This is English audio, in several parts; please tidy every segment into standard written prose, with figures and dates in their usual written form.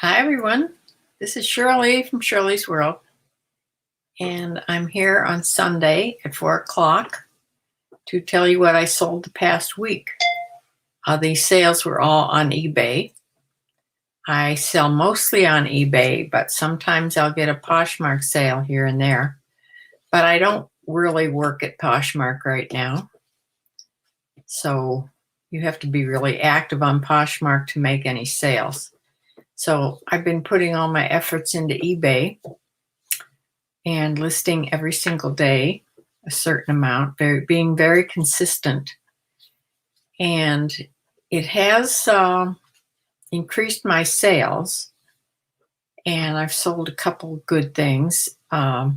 Hi, everyone. This is Shirley from Shirley's World, and I'm here on Sunday at 4 o'clock to tell you what I sold the past week. These sales were all on eBay. I sell mostly on eBay, but sometimes I'll get a Poshmark sale here and there. But I don't really work at Poshmark right now. So you have to be really active on Poshmark to make any sales. So I've been putting all my efforts into eBay and listing every single day a certain amount, being very consistent. And it has increased my sales, and I've sold a couple of good things. I'll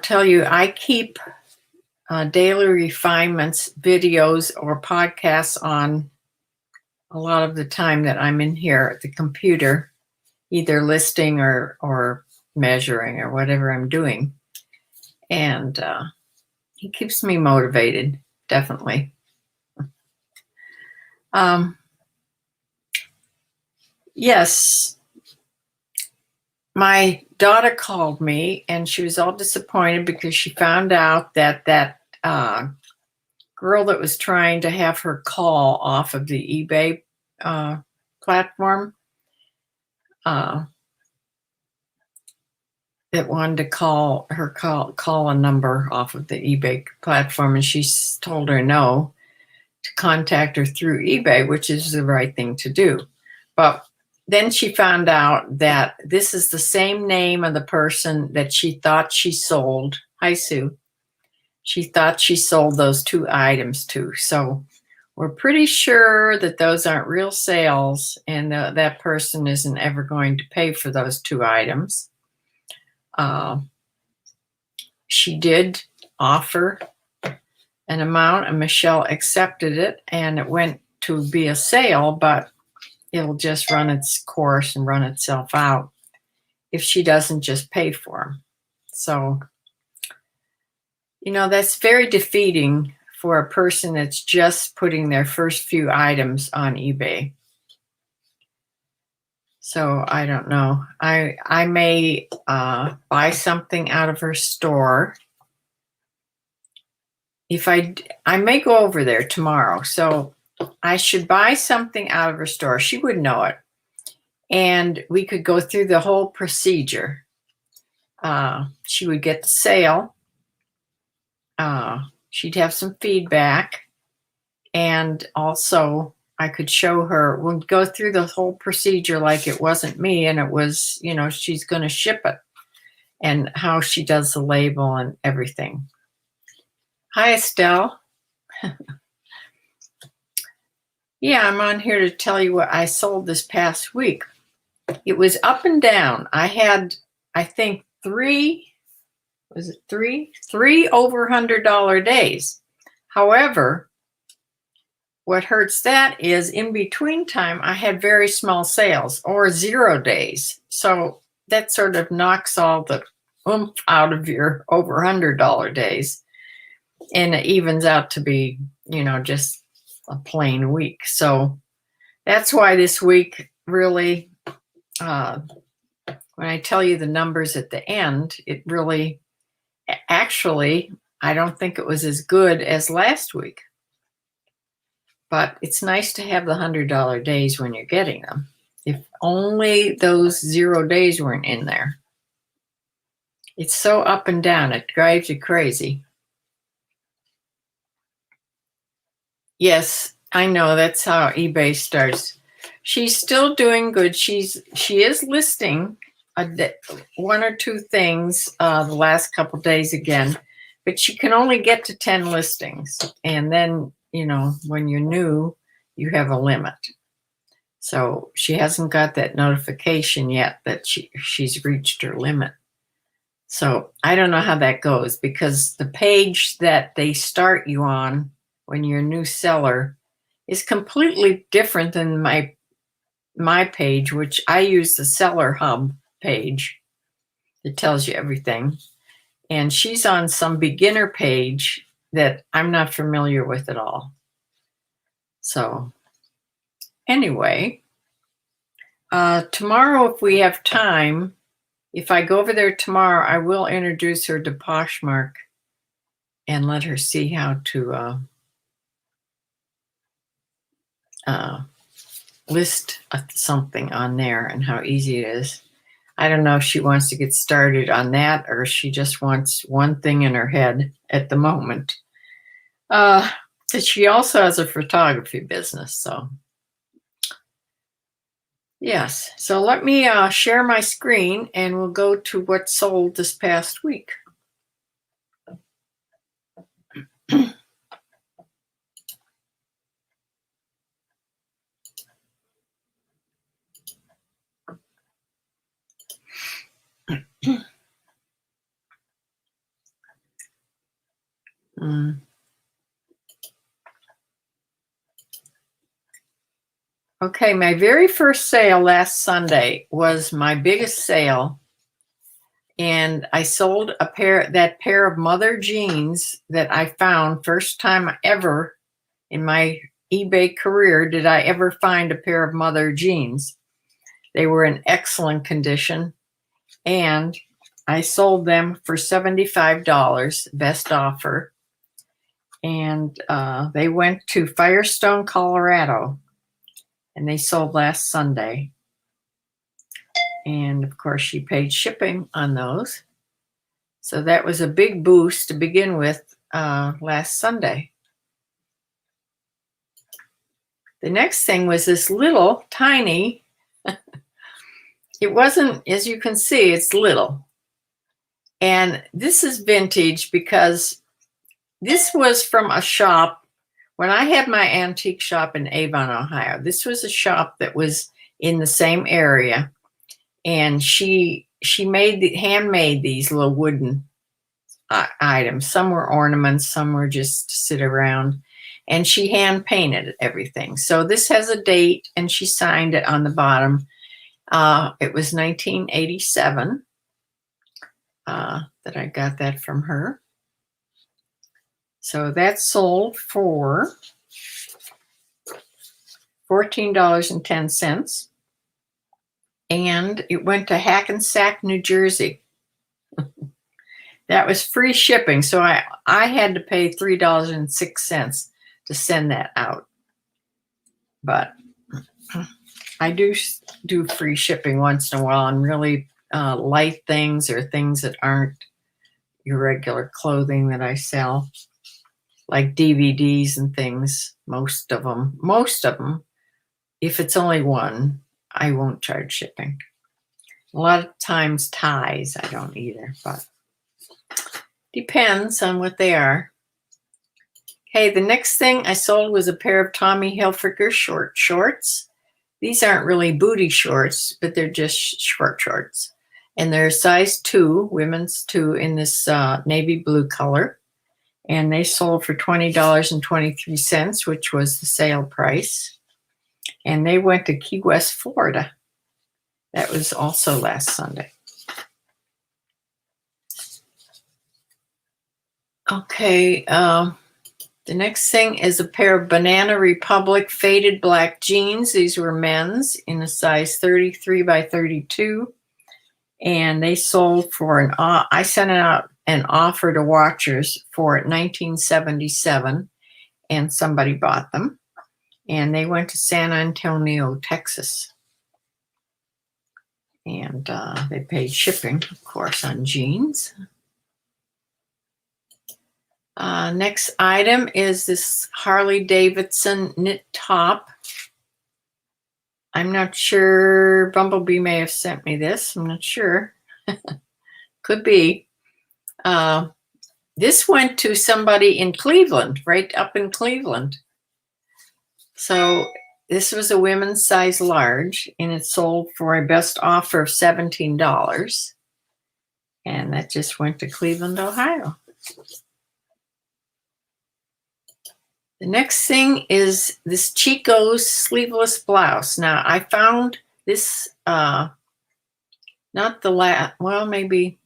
tell you, I keep daily refinements, videos, or podcasts on a lot of the time that I'm in here at the computer, either listing or measuring or whatever I'm doing. And it keeps me motivated, definitely. Yes, my daughter called me and she was all disappointed because she found out that girl that was trying to have her call off of the eBay platform, that wanted to call a number off of the eBay platform, and she told her no, to contact her through eBay, which is the right thing to do. But then she found out that this is the same name of the person that she thought she sold. Hi, Sue. She thought she sold those two items to. So we're pretty sure that those aren't real sales, and that person isn't ever going to pay for those two items. She did offer an amount, and Michelle accepted it, and it went to be a sale, but it'll just run its course and run itself out if she doesn't just pay for them. So, that's very defeating for a person that's just putting their first few items on eBay. So I don't know. I may buy something out of her store. I may go over there tomorrow. So I should buy something out of her store. She would know it. And we could go through the whole procedure. She would get the sale. She'd have some feedback. And also I could show her, we'll go through the whole procedure like it wasn't me and it was, she's going to ship it, and how she does the label and everything. Hi, Estelle. Yeah, I'm on here to tell you what I sold this past week. It was up and down. I had, I think, three over $100 days. However, what hurts that is in between time, I had very small sales or 0 days. So that sort of knocks all the oomph out of your over $100 days. And it evens out to be, just a plain week. So that's why this week really, when I tell you the numbers at the end, it really, actually, I don't think it was as good as last week. But it's nice to have the $100 days when you're getting them. If only those 0 days weren't in there. It's so up and down, it drives you crazy. Yes, I know, that's how eBay starts. She's still doing good. She is listing one or two things the last couple days again, but she can only get to 10 listings. And then, when you're new, you have a limit. So she hasn't got that notification yet that she's reached her limit. So I don't know how that goes, because the page that they start you on when you're a new seller is completely different than my page, which I use the Seller Hub page that tells you everything. And she's on some beginner page that I'm not familiar with at all. So anyway, Tomorrow, if we have time, if I go over there tomorrow, I will introduce her to Poshmark and let her see how to list something on there and how easy it is. I don't know if she wants to get started on that or she just wants one thing in her head at the moment. She also has a photography business, so yes. So let me share my screen and we'll go to what sold this past week. Okay, my very first sale last Sunday was my biggest sale. And I sold that pair of mother jeans that I found first time ever in my eBay career did I ever find a pair of mother jeans. They were in excellent condition and I sold them for $75, best offer. And they went to Firestone, Colorado, and they sold last Sunday. And of course, she paid shipping on those. So that was a big boost to begin with last Sunday. The next thing was this little tiny, it wasn't, as you can see, it's little. And this is vintage because this was from a shop. When I had my antique shop in Avon, Ohio, this was a shop that was in the same area. And she handmade these little wooden items. Some were ornaments, some were just to sit around. And she hand painted everything. So this has a date and she signed it on the bottom. It was 1987 that I got that from her. So that sold for $14.10. And it went to Hackensack, New Jersey. That was free shipping. So I had to pay $3.06 to send that out. But I do free shipping once in a while on really light things or things that aren't your regular clothing that I sell, like DVDs and things. Most of them, if it's only one, I won't charge shipping. A lot of times ties, I don't either, but depends on what they are. Okay, the next thing I sold was a pair of Tommy Hilfiger short shorts. These aren't really booty shorts, but they're just short shorts. And they're size 2, women's 2, in this navy blue color. And they sold for $20.23, which was the sale price. And they went to Key West, Florida. That was also last Sunday. Okay, the next thing is a pair of Banana Republic faded black jeans. These were men's in a size 33 by 32. And they sold for I sent out an offer to watchers for $19.77, and somebody bought them. And they went to San Antonio, Texas. And they paid shipping, of course, on jeans. Next item is this Harley Davidson knit top. I'm not sure. Bumblebee may have sent me this. I'm not sure. Could be. This went to somebody in Cleveland, right up in Cleveland. So this was a women's size large, and it sold for a best offer of $17. And that just went to Cleveland, Ohio. The next thing is this Chico's sleeveless blouse. Now, I found this, not the last, well, maybe,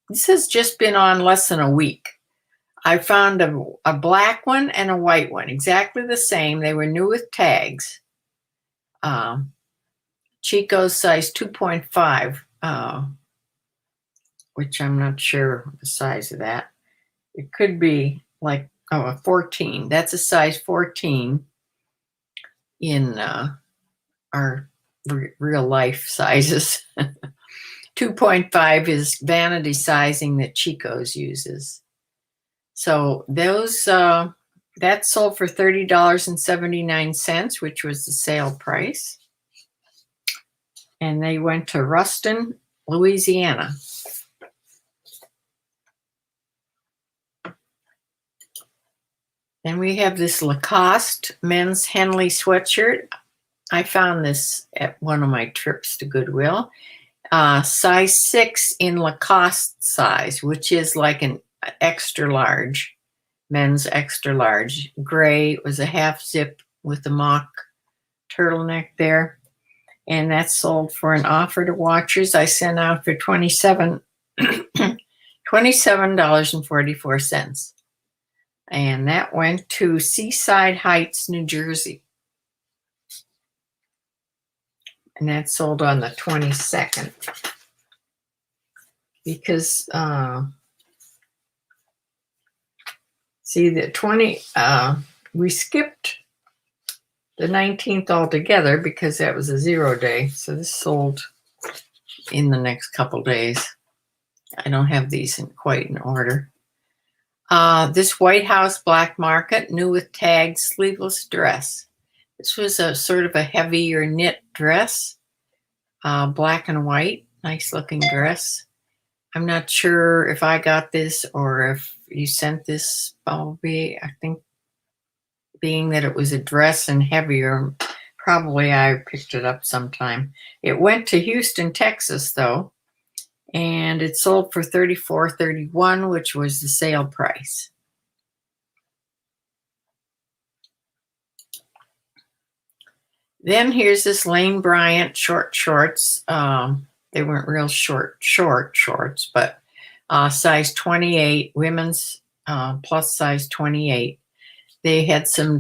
this has just been on less than a week. I found a black one and a white one, exactly the same. They were new with tags. Chico's size 2.5, which I'm not sure the size of that. It could be like a 14. That's a size 14 in our real life sizes. 2.5 is vanity sizing that Chico's uses. So those that sold for $30.79, which was the sale price. And they went to Ruston, Louisiana. Then we have this Lacoste men's Henley sweatshirt. I found this at one of my trips to Goodwill. Size 6 in Lacoste size, which is like an extra large, men's extra large. Gray. It was a half zip with a mock turtleneck there. And that sold for an offer to watchers I sent out for $27.44. And that went to Seaside Heights, New Jersey. And that sold on the 22nd. Because, see, the 20, we skipped the 19th altogether because that was a 0 day. So this sold in the next couple days. I don't have these quite in order. This White House Black Market, new with tags, sleeveless dress. This was a sort of a heavier knit dress, black and white, nice looking dress. I'm not sure if I got this or if you sent this, probably. I think being that it was a dress and heavier, probably I picked it up sometime. It went to Houston, Texas, though, and it sold for $34.31, which was the sale price. Then here's this Lane Bryant short shorts. They weren't real short shorts, but size 28, women's plus size 28. They had some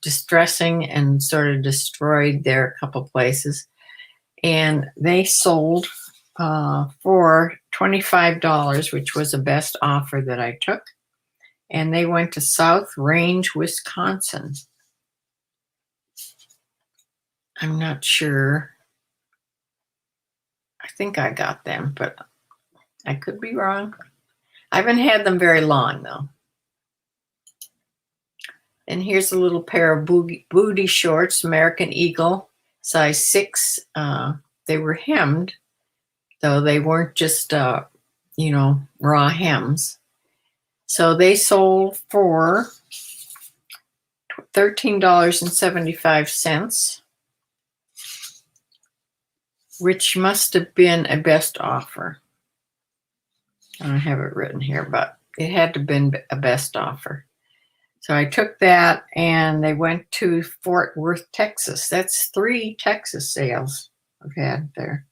distressing and sort of destroyed there a couple places. And they sold for $25, which was the best offer that I took. And they went to South Range, Wisconsin. I'm not sure. I think I got them, but I could be wrong. I haven't had them very long, though. And here's a little pair of booty shorts, American Eagle, size 6. They were hemmed, though they weren't just, raw hems. So they sold for $13.75. Which must have been a best offer. I don't have it written here, but it had to have been a best offer. So I took that and they went to Fort Worth, Texas. That's 3 Texas sales I've had there.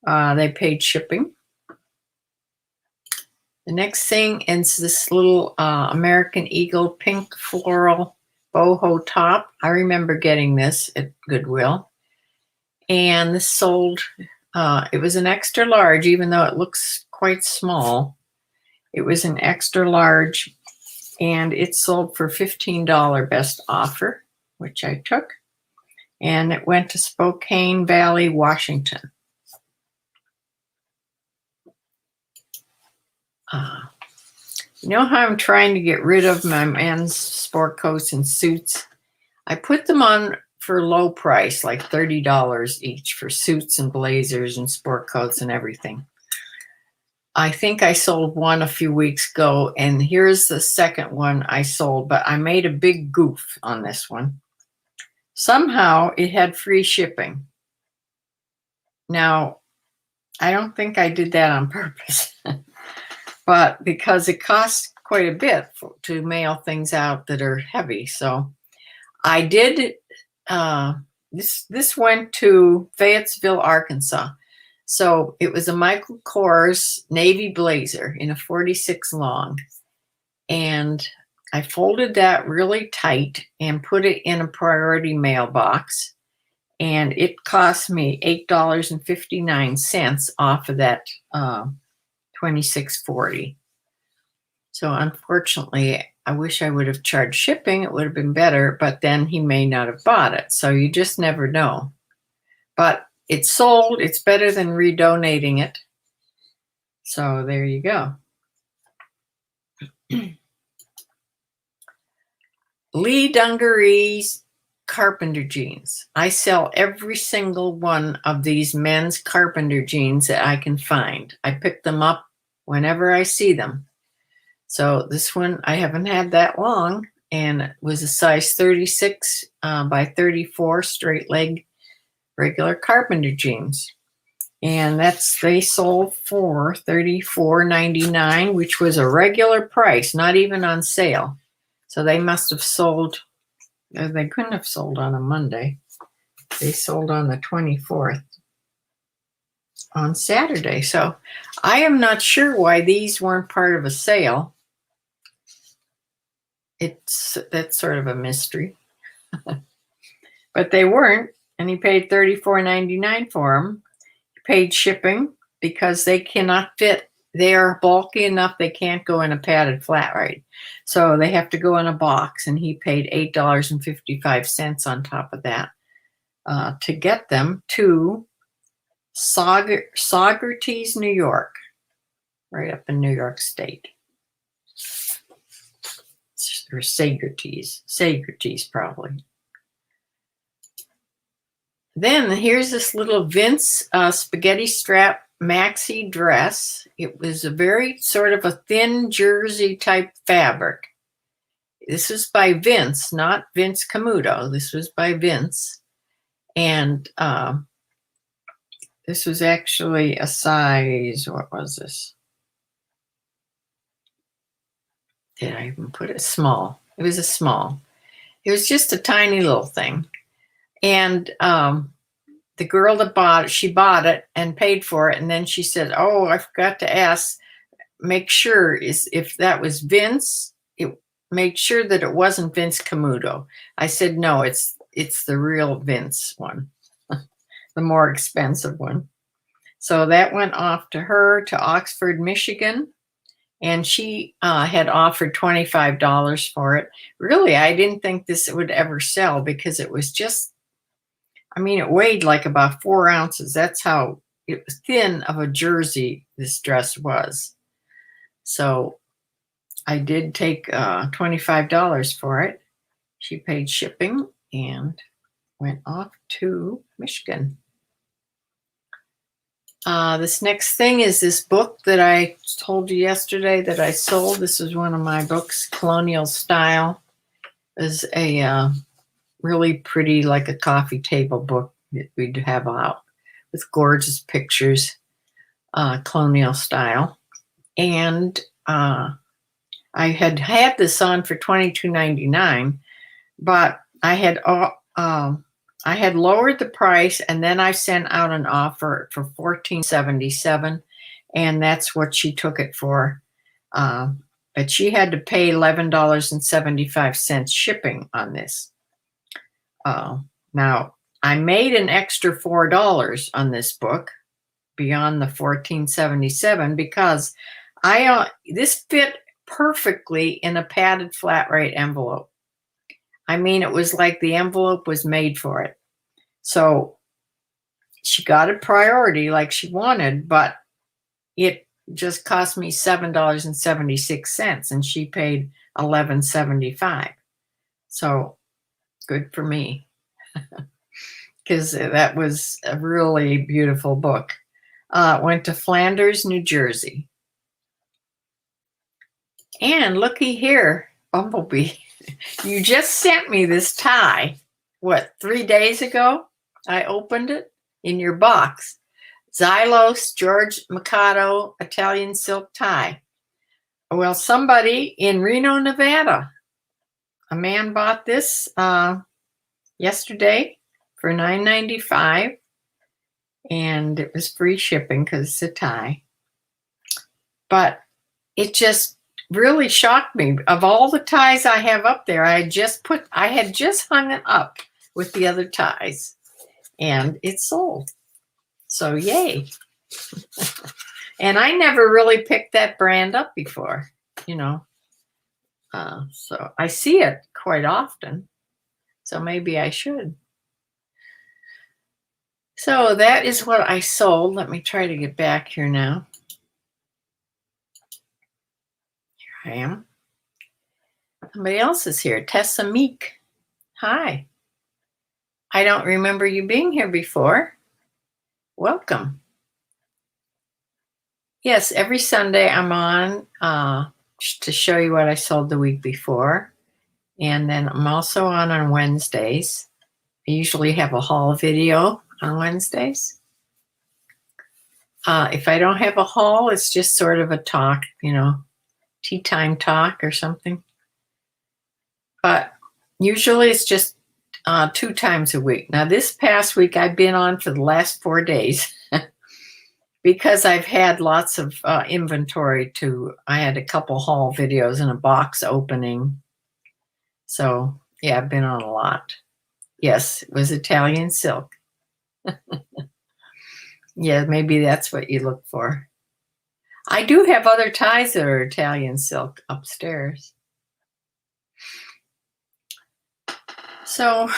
They paid shipping. The next thing is this little American Eagle pink floral boho top. I remember getting this at Goodwill. And this sold, it was an extra large, even though it looks quite small. It was an extra large, and it sold for $15 best offer, which I took. And it went to Spokane Valley, Washington. You know how I'm trying to get rid of my men's sport coats and suits? I put them on for low price, like $30 each for suits and blazers and sport coats and everything. I think I sold one a few weeks ago, and here's the second one I sold, but I made a big goof on this one. Somehow it had free shipping. Now, I don't think I did that on purpose, but because it costs quite a bit to mail things out that are heavy. So I did. This went to Fayetteville, Arkansas. So it was a Michael Kors navy blazer in a 46 long. And I folded that really tight and put it in a priority mailbox. and it cost me $8.59 off of that $26.40. So unfortunately, I wish I would have charged shipping. It would have been better, but then he may not have bought it. So you just never know. But it's sold. It's better than redonating it. So there you go. Lee Dungaree's carpenter jeans. I sell every single one of these men's carpenter jeans that I can find. I pick them up whenever I see them. So this one, I haven't had that long, and it was a size 36 by 34 straight leg regular carpenter jeans. And they sold for $34.99, which was a regular price, not even on sale. So they must have sold, they couldn't have sold on a Monday. They sold on the 24th on Saturday. So I am not sure why these weren't part of a sale. That's sort of a mystery. But they weren't, and he paid $34.99 for them. He paid shipping because they cannot fit. They are bulky enough they can't go in a padded flat rate. So they have to go in a box, and he paid $8.55 on top of that to get them to Saugerties, New York, right up in New York State. Or Saugerties probably. Then here's this little Vince spaghetti strap maxi dress. It was a very sort of a thin jersey type fabric. This was by Vince, not Vince Camuto. This was by Vince. And this was actually a size, what was this? Did I even put it? Small. It was a small. It was just a tiny little thing. And the girl that bought it, she bought it and paid for it. And then she said, oh, I forgot to ask, make sure if that was Vince, make sure that it wasn't Vince Camuto. I said, no, it's the real Vince one, the more expensive one. So that went off to her to Oxford, Michigan. And she had offered $25 for it. Really, I didn't think this would ever sell because it was just, I mean, it weighed like about 4 ounces. That's how thin of a jersey this dress was. So I did take $25 for it. She paid shipping and went off to Michigan. This next thing is this book that I told you yesterday that I sold. This is one of my books, Colonial Style. It's a really pretty, like a coffee table book that we'd have out with gorgeous pictures, Colonial Style. And I had this on for $22.99, but I had lowered the price, and then I sent out an offer for $14.77, and that's what she took it for. But she had to pay $11.75 shipping on this. Now, I made an extra $4 on this book beyond the $14.77 because this fit perfectly in a padded flat rate envelope. I mean, it was like the envelope was made for it. So she got a priority like she wanted, but it just cost me $7.76 and she paid $11.75. So good for me because that was a really beautiful book. Went to Flanders, New Jersey. And looky here, Bumblebee. You just sent me this tie, what, 3 days ago? I opened it in your box. Xylos George Mikado Italian silk tie. Well, somebody in Reno, Nevada, a man bought this yesterday for $9.95, and it was free shipping because it's a tie. But it just really shocked me. Of all the ties I have up there, I had just hung it up with the other ties. and it sold. So yay. And I never really picked that brand up before, you know. So I see it quite often. So maybe I should. So that is what I sold. Let me try to get back here now. Here I am. Somebody else is here. Tessa Meek. Hi. I don't remember you being here before. Welcome. Yes, every Sunday I'm on to show you what I sold the week before. And then I'm also on Wednesdays. I usually have a haul video on Wednesdays. If I don't have a haul, it's just sort of a talk, you know, tea time talk or something. But usually it's just 2 times a week. Now this past week I've been on for the last 4 days because I've had lots of inventory I had a couple haul videos and a box opening. So yeah, I've been on a lot. Yes, it was Italian silk. Yeah, maybe that's what you look for. I do have other ties that are Italian silk upstairs. So,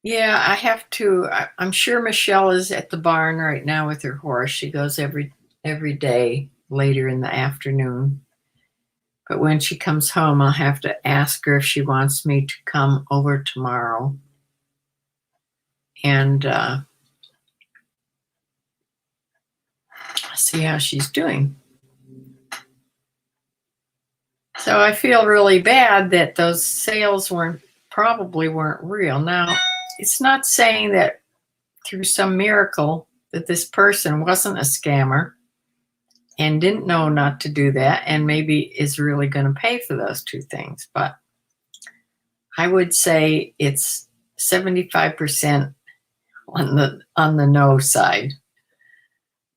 yeah, I have to, I'm sure Michelle is at the barn right now with her horse. She goes every day later in the afternoon. But when she comes home, I'll have to ask her if she wants me to come over tomorrow and see how she's doing. So I feel really bad that those sales probably weren't real. Now, it's not saying that through some miracle that this person wasn't a scammer and didn't know not to do that and maybe is really going to pay for those 2 things. But I would say it's 75% on the no side,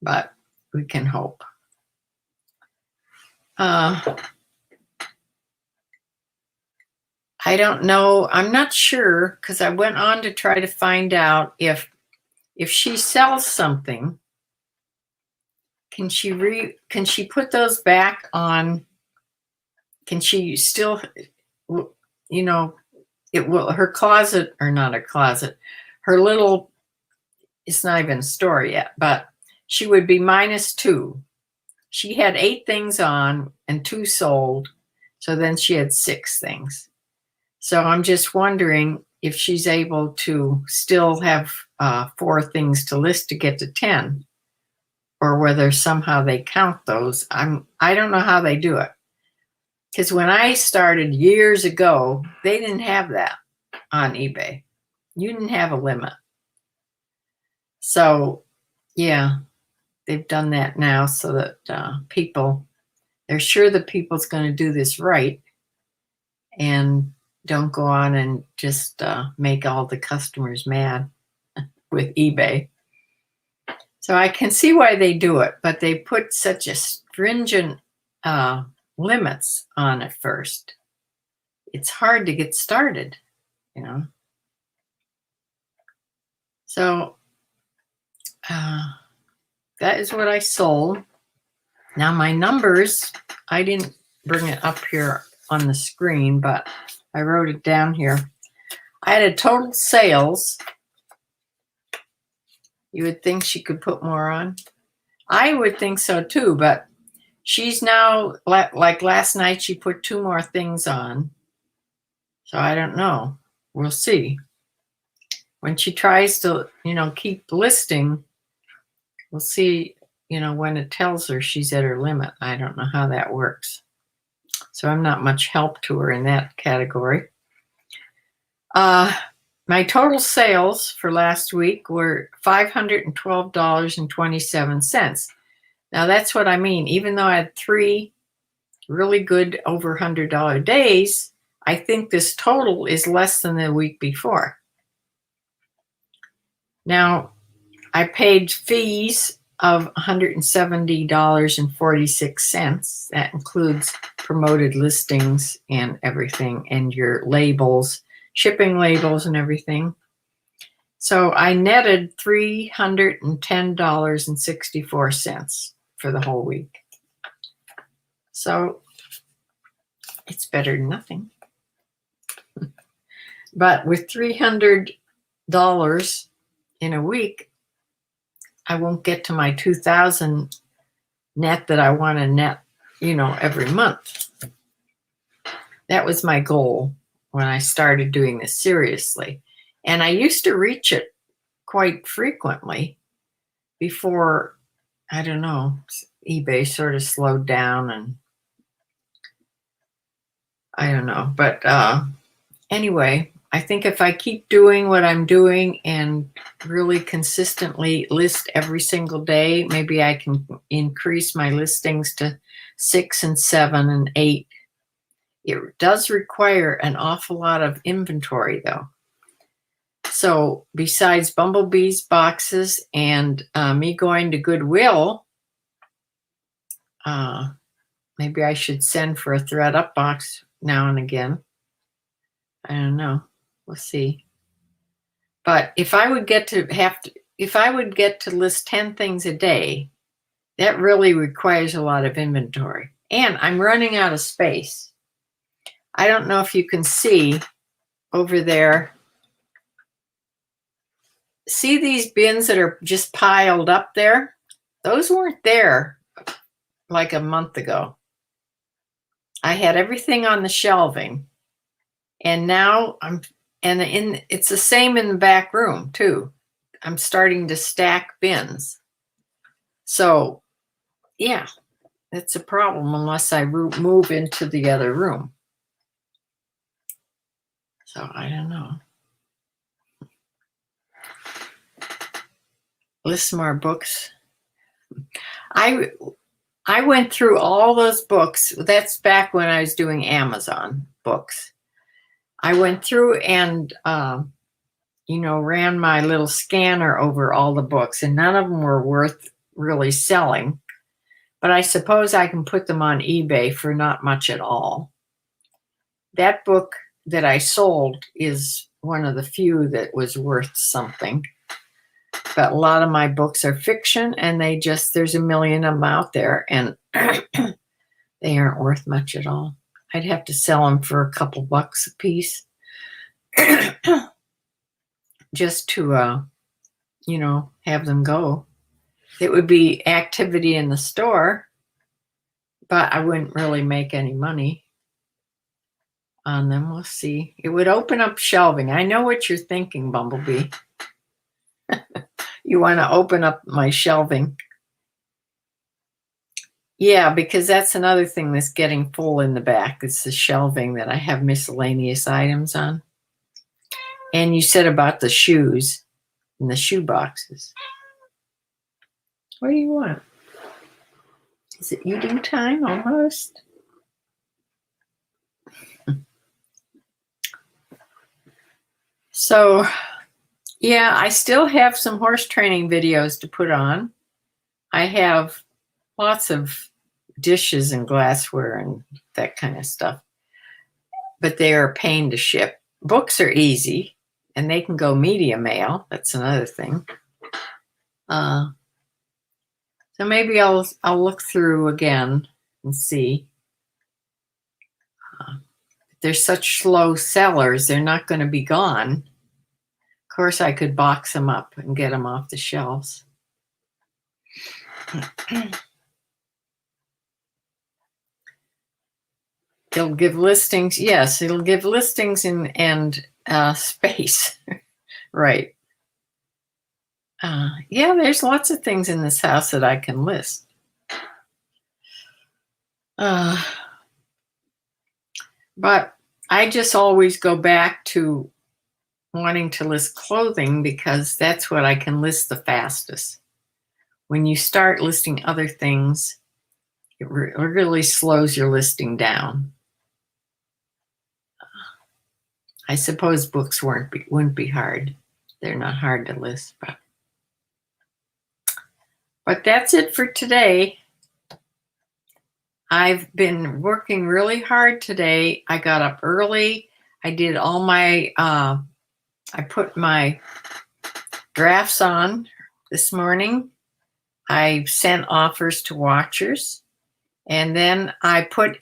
but we can hope. I don't know. I'm not sure because I went on to try to find out if she sells something, can she put those back on? Can she still, you know, her closet, or not a closet, her little, it's not even a store yet, but she would be -2. She had 8 things on and 2 sold. So then she had 6 things. So I'm just wondering if she's able to still have 4 things to list to get to 10, or whether somehow they count those. I don't know how they do it. Because when I started years ago, they didn't have that on eBay. You didn't have a limit. So yeah, they've done that now so that they're sure that people's going to do this right and don't go on and just make all the customers mad with eBay. So I can see why they do it, but they put such a stringent limits on it first. It's hard to get started, you know. So that is what I sold. Now my numbers, I didn't bring it up here on the screen, but I wrote it down here. I had a total sales. You would think she could put more on. I would think so too, but she's now, like last night, she put 2 more things on. So I don't know. We'll see. When she tries to, you know, keep listing, we'll see, you know, when it tells her she's at her limit. I don't know how that works. So I'm not much help to her in that category. My total sales for last week were $512.27. Now that's what I mean. Even though I had 3 really good over $100 days, I think this total is less than the week before. Now, I paid fees of $170.46. That includes promoted listings and everything, and your labels shipping labels and everything. So I netted $310.64 for the whole week. So it's better than nothing. But with $300 in a week, I won't get to my $2,000 net that I want to net, every month. That was my goal when I started doing this seriously. And I used to reach it quite frequently before, I don't know, eBay sort of slowed down, and I don't know. But anyway, I think if I keep doing what I'm doing and really consistently list every single day, maybe I can increase my listings to 6 and 7 and 8. It does require an awful lot of inventory, though. So besides Bumblebee's boxes and me going to Goodwill, maybe I should send for a thread up box now and again. I don't know. We'll see. But if I would get to list 10 things a day, that really requires a lot of inventory. And I'm running out of space. I don't know if you can see over there. See these bins that are just piled up there? Those weren't there like a month ago. I had everything on the shelving, and now it's the same in the back room too. I'm starting to stack bins. So yeah, it's a problem unless I move into the other room. So I don't know. List more books. I went through all those books. That's back when I was doing Amazon books. I went through and ran my little scanner over all the books, and none of them were worth really selling. But I suppose I can put them on eBay for not much at all. That book that I sold is one of the few that was worth something. But a lot of my books are fiction, and there's a million of them out there, and they aren't worth much at all. I'd have to sell them for a couple bucks a piece just to, have them go. It would be activity in the store, but I wouldn't really make any money on them. We'll see. It would open up shelving. I know what you're thinking, Bumblebee. You want to open up my shelving. Yeah, because that's another thing that's getting full in the back. It's the shelving that I have miscellaneous items on. And you said about the shoes and the shoe boxes. What do you want? Is it eating time almost? So, yeah, I still have some horse training videos to put on. I have lots of dishes and glassware and that kind of stuff, but they are a pain to ship. Books are easy, and they can go media mail. That's another thing. So maybe I'll look through again and see. They're such slow sellers, they're not going to be gone. Of course, I could box them up and get them off the shelves. It'll give listings. Yes, it'll give listings and space. Right. Yeah, there's lots of things in this house that I can list. But I just always go back to wanting to list clothing because that's what I can list the fastest. When you start listing other things, it really slows your listing down. I suppose books wouldn't be hard. They're not hard to list, but that's it for today. I've been working really hard today. I got up early. I did all my, I put my drafts on this morning. I sent offers to watchers. And then I put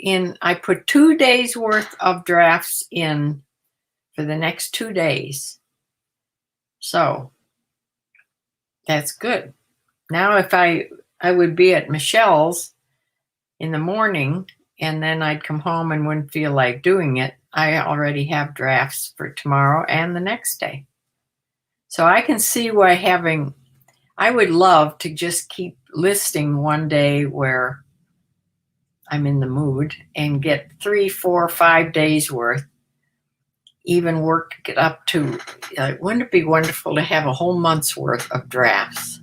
2 days worth of drafts in for the next 2 days. So that's good. Now if I would be at Michelle's in the morning and then I'd come home and wouldn't feel like doing it. I already have drafts for tomorrow and the next day. So I can see why I would love to just keep listing one day where I'm in the mood and get 3, 4, 5 days worth, even work to get up to, wouldn't it be wonderful to have a whole month's worth of drafts?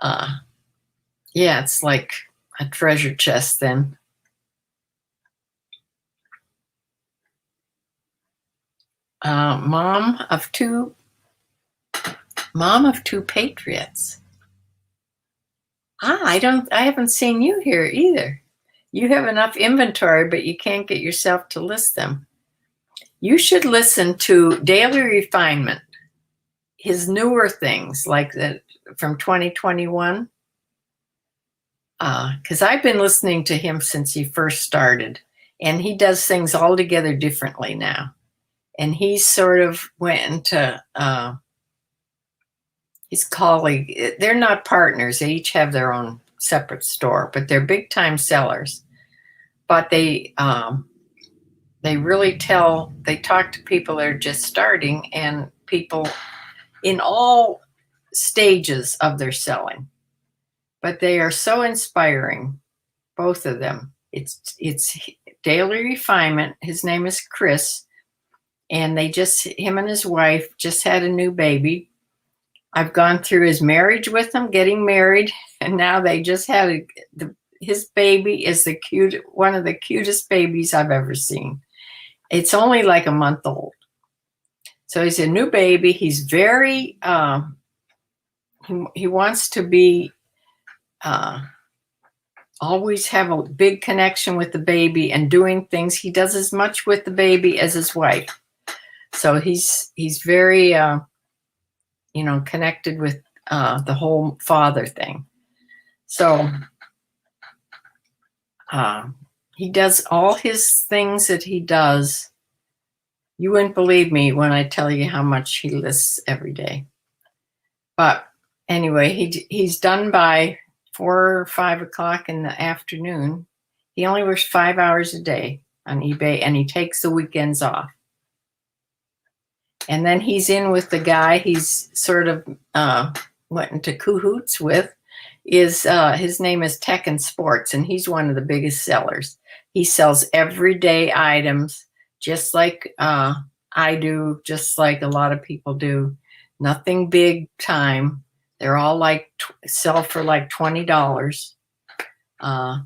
Yeah, it's like a treasure chest then. Mom of two patriots. I haven't seen you here either. You have enough inventory, but you can't get yourself to list them. You should listen to Daily Refinement, his newer things like that from 2021. Because I've been listening to him since he first started, and he does things altogether differently now. And he sort of went into his colleague. They're not partners. They each have their own separate store, but they're big time sellers. But they really they talk to people that are just starting and people in all stages of their selling. But they are so inspiring, both of them. It's Daily Refinement. His name is Chris, and him and his wife just had a new baby. I've gone through his marriage with them, getting married, and now they just had his baby is one of the cutest babies I've ever seen. It's only like a month old. So he's a new baby. He's very, he wants to be, always have a big connection with the baby and doing things. He does as much with the baby as his wife. So he's very, connected with the whole father thing. So he does all his things that he does. You wouldn't believe me when I tell you how much he lists every day. But anyway, he's done by 4 or 5 o'clock in the afternoon. He only works 5 hours a day on eBay, and he takes the weekends off. And then he's in with the guy he's sort of went into cahoots with. His name is Tech and Sports, and he's one of the biggest sellers. He sells everyday items, just like I do, just like a lot of people do. Nothing big time. They're all like sell for like $20.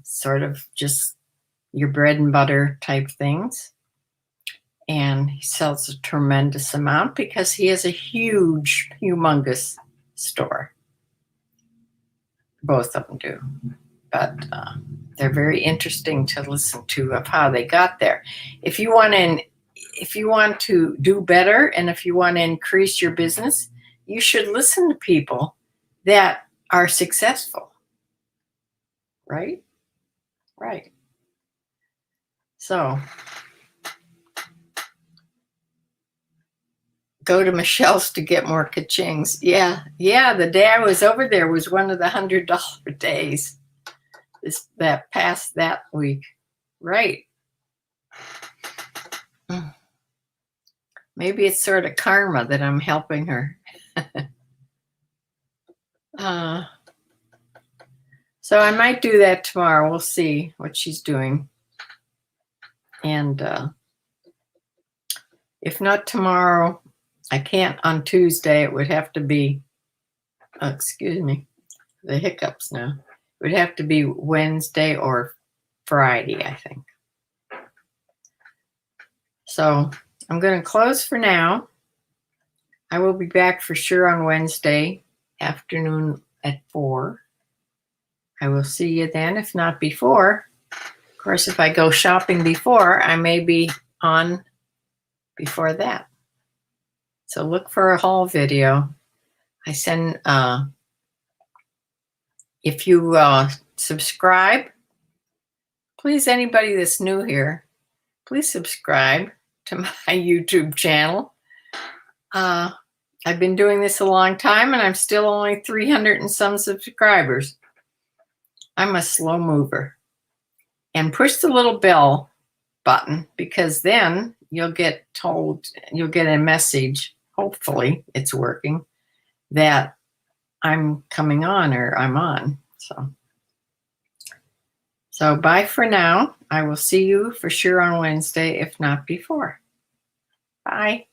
Sort of just your bread and butter type things. And he sells a tremendous amount because he has a huge, humongous store. Both of them do. But they're very interesting to listen to of how they got there. If you want to do better and if you want to increase your business, you should listen to people that are successful. Right? Right. So go to Michelle's to get more ka-chings. Yeah. The day I was over there was one of the $100 days. That past that week. Right. Maybe it's sort of karma that I'm helping her. So I might do that tomorrow. We'll see what she's doing. And if not tomorrow, I can't on Tuesday. It would have to be, excuse me, the hiccups now. It would have to be Wednesday or Friday, I think. So I'm going to close for now. I will be back for sure on Wednesday afternoon at 4. I will see you then, if not before. Of course, if I go shopping before, I may be on before that. So look for a haul video. I send, if you subscribe, please, anybody that's new here, please subscribe to my YouTube channel. I've been doing this a long time and I'm still only 300 and some subscribers. I'm a slow mover. And push the little bell button, because then you'll get told, you'll get a message, hopefully it's working, that I'm coming on or I'm on. So bye for now. I will see you for sure on Wednesday, if not before. Bye.